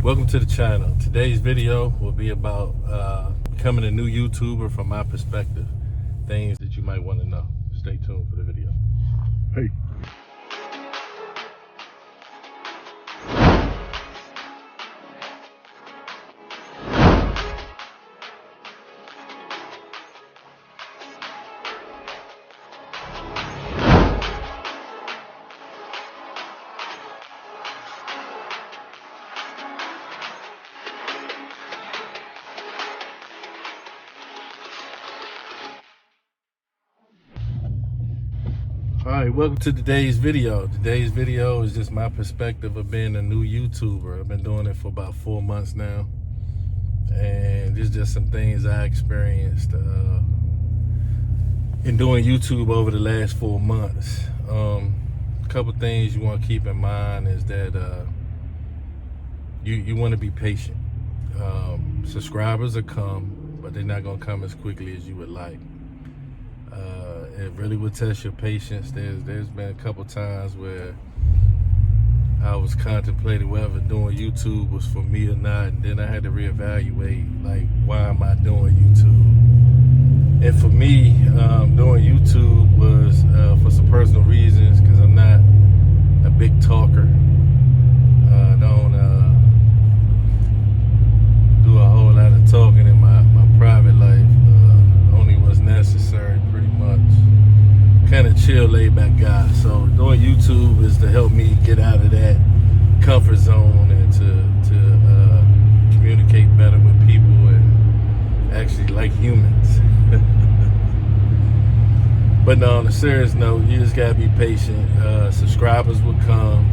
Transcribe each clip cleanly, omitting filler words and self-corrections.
Welcome to the channel. Today's video will be about becoming a new YouTuber from my perspective. Things that you might want to know. Stay tuned for the video. Hey. Alright, welcome to today's video. Today's video is just my perspective of being a new YouTuber. I've been doing it for about 4 months now. And there's just some things I experienced in doing YouTube over the last 4 months. A couple things you want to keep in mind is that you want to be patient. Subscribers will come, but they're not going to come as quickly as you would like. It really would test your patience. There's been a couple times where I was contemplating whether doing YouTube was for me or not, and then I had to reevaluate, like, why am I doing YouTube? And for me, doing YouTube was for some personal reasons, because I'm not a big talker. I don't do a whole lot of talking in my private life. Only what's necessary, pretty much. Kind of chill, laid back guy. So doing YouTube is to help me get out of that comfort zone and to communicate better with people and actually like humans. But no, on a serious note, you just gotta be patient. Subscribers will come.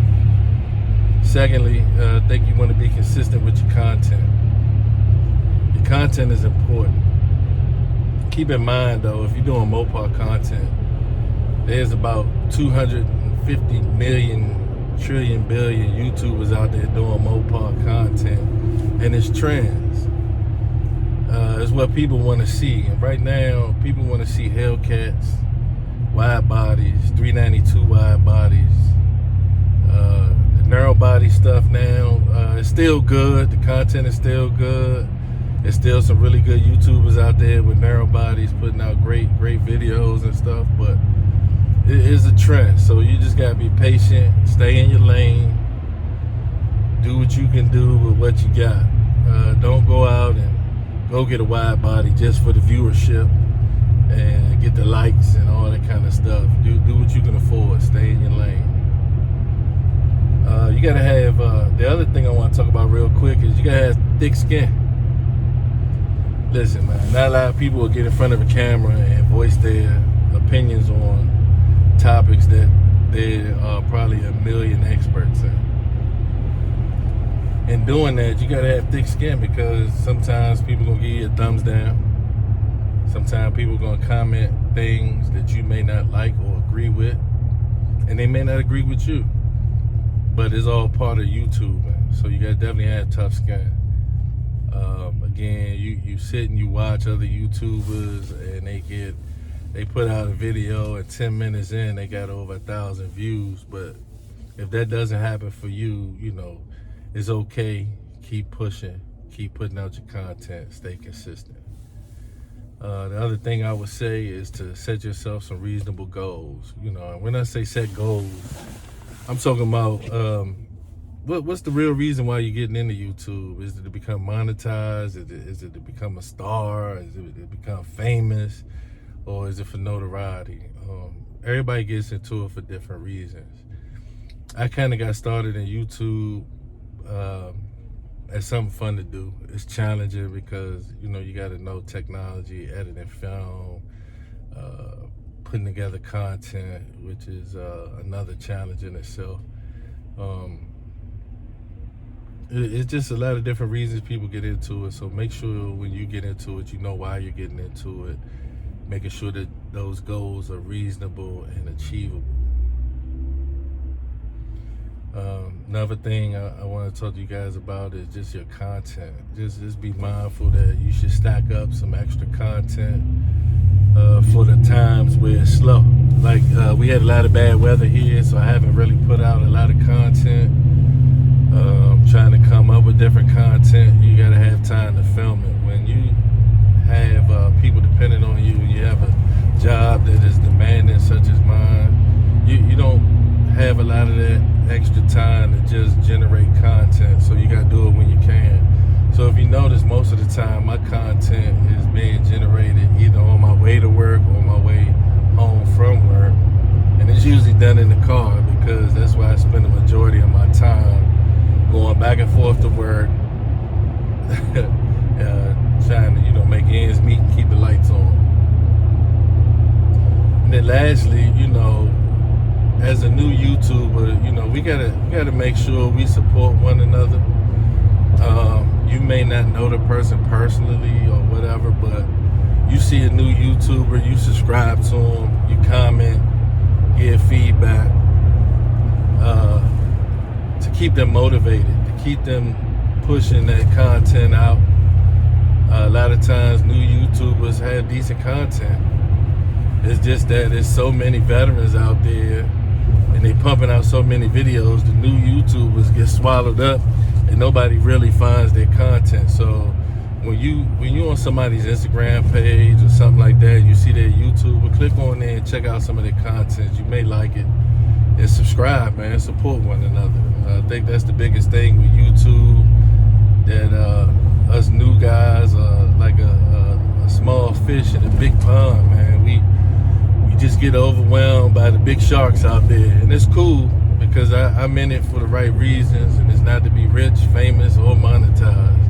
Secondly, I think you want to be consistent with your content. Your content is important. Keep in mind though, if you're doing Mopar content, there's about 250 million, trillion, billion YouTubers out there doing Mopar content, and it's trends. It's what people want to see. And right now, people want to see Hellcats, wide bodies, 392 wide bodies. The narrow body stuff now, it's still good. The content is still good. There's still some really good YouTubers out there with narrow bodies putting out great videos and stuff, but it is a trend. So you just gotta be patient, stay in your lane, do what you can do with what you got. Don't go out and go get a wide body just for the viewership and get the likes and all that kind of stuff. Do what you can afford, stay in your lane. You gotta have, the other thing I wanna talk about real quick is you gotta have thick skin. Listen, man, not a lot of people will get in front of a camera and voice their opinions on topics that there are probably a million experts in. In doing that, you gotta have thick skin, because sometimes people gonna give you a thumbs down. Sometimes people gonna comment things that you may not like or agree with, and they may not agree with you. But it's all part of YouTube, man. So you gotta definitely have tough skin. Again, you sit and you watch other YouTubers, and they put out a video, and 10 minutes in, they got over 1,000 views. But if that doesn't happen for you, you know, it's okay. Keep pushing, keep putting out your content, stay consistent. The other thing I would say is to set yourself some reasonable goals. You know, when I say set goals, I'm talking about, what's the real reason why you're getting into YouTube? Is it to become monetized? Is it to become a star? Is it to become famous? Or is it for notoriety? Everybody gets into it for different reasons. I kind of got started in YouTube as something fun to do. It's challenging because, you know, you got to know technology, editing film, putting together content, which is another challenge in itself. It's just a lot of different reasons people get into it. So make sure when you get into it, you know why you're getting into it. Making sure that those goals are reasonable and achievable. Another thing I want to talk to you guys about is just your content. Just be mindful that you should stack up some extra content for the times where it's slow. Like we had a lot of bad weather here, so I haven't really put out a lot of content. Trying to come up with with different content, you gotta have time to film it. When you have people depending on you, and you have a job that is demanding, such as mine, you don't have a lot of that extra time to just generate content. So you gotta do it when you can. So if you notice, most of the time my content is being generated either on my way to work or my way home from work, and it's usually done in the car because that's where I spend the majority of my time, going back and forth to work, trying to make ends meet and keep the lights on. And then lastly, as a new YouTuber, we gotta make sure we support one another. You may not know the person personally or whatever, but you see a new YouTuber, you subscribe to them, you comment, give feedback, to keep them motivated, to keep them pushing that content out. A lot of times new YouTubers have decent content. It's just that there's so many veterans out there and they pumping out so many videos, the new YouTubers get swallowed up and nobody really finds their content. So when you on somebody's Instagram page or something like that, you see their YouTuber, click on there and check out some of their content. You may like it, and subscribe, man. Support one another. I think that's the biggest thing with YouTube, that us new guys are like a small fish in a big pond, man. We just get overwhelmed by the big sharks out there, and it's cool because I'm in it for the right reasons, and it's not to be rich, famous, or monetized.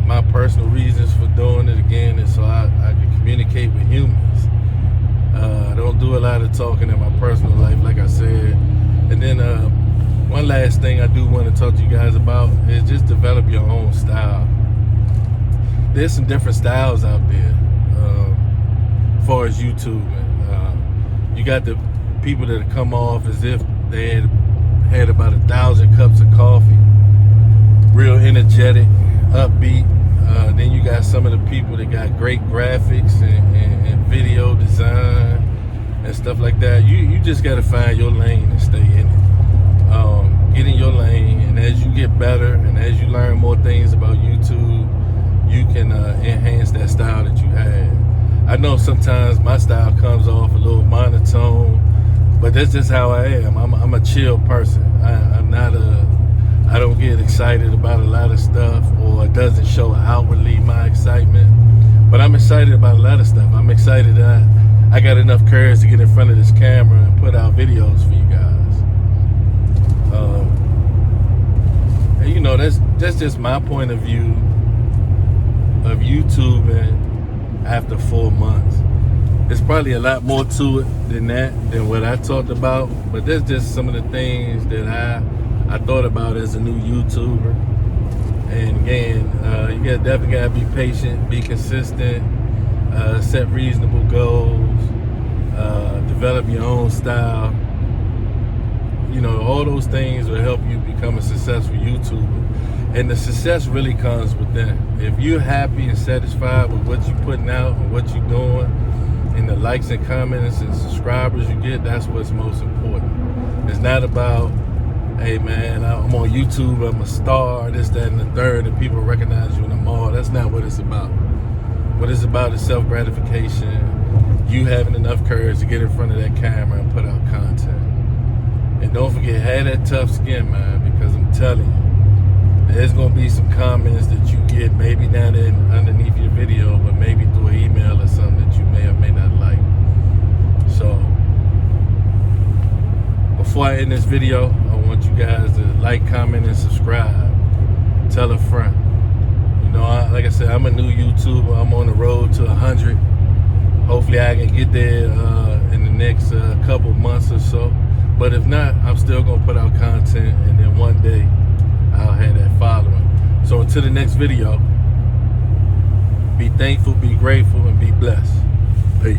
My personal reasons for doing it, again, is so I can communicate with humans. I don't do a lot of talking in my personal life, like I said. And then one last thing I do want to talk to you guys about is just develop your own style. There's some different styles out there as far as YouTubing. You got the people that come off as if they had about 1,000 cups of coffee, real energetic, upbeat. Then you got some of the people that got great graphics and video design and stuff like that. You just got to find your lane and stay in it. Get in your lane, and as you get better and as you learn more things about YouTube, you can enhance that style that you have. I know sometimes my style comes off a little monotone, but that's just how I am. I'm a chill person. I don't get excited about a lot of stuff, or it doesn't show outwardly my excitement. But I'm excited about a lot of stuff. I'm excited that I got enough courage to get in front of this camera and put out videos for you guys. And that's just my point of view of YouTubing after 4 months. There's probably a lot more to it than what I talked about, but that's just some of the things that I thought about as a new YouTuber. And again, you definitely gotta be patient, be consistent, set reasonable goals, develop your own style. All those things will help you become a successful YouTuber. And the success really comes within. If you're happy and satisfied with what you're putting out and what you're doing, and the likes and comments and subscribers you get, that's what's most important. It's not about, hey man, I'm on YouTube, I'm a star, this, that, and the third, and people recognize you in the mall. That's not what it's about. What it's about is self-gratification, you having enough courage to get in front of that camera and put out content. And don't forget, have that tough skin, man, because I'm telling you, there's going to be some comments that you get, maybe not underneath your video, but maybe through an email or something that you may or may not like. So, before I end this video, I want you guys to like, comment, and subscribe. Tell a friend. Like I said, I'm a new YouTuber. I'm on the road to 100. Hopefully I can get there in the next couple months or so. But if not, I'm still going to put out content, and then one day I'll have that following. So until the next video, be thankful, be grateful, and be blessed. Peace.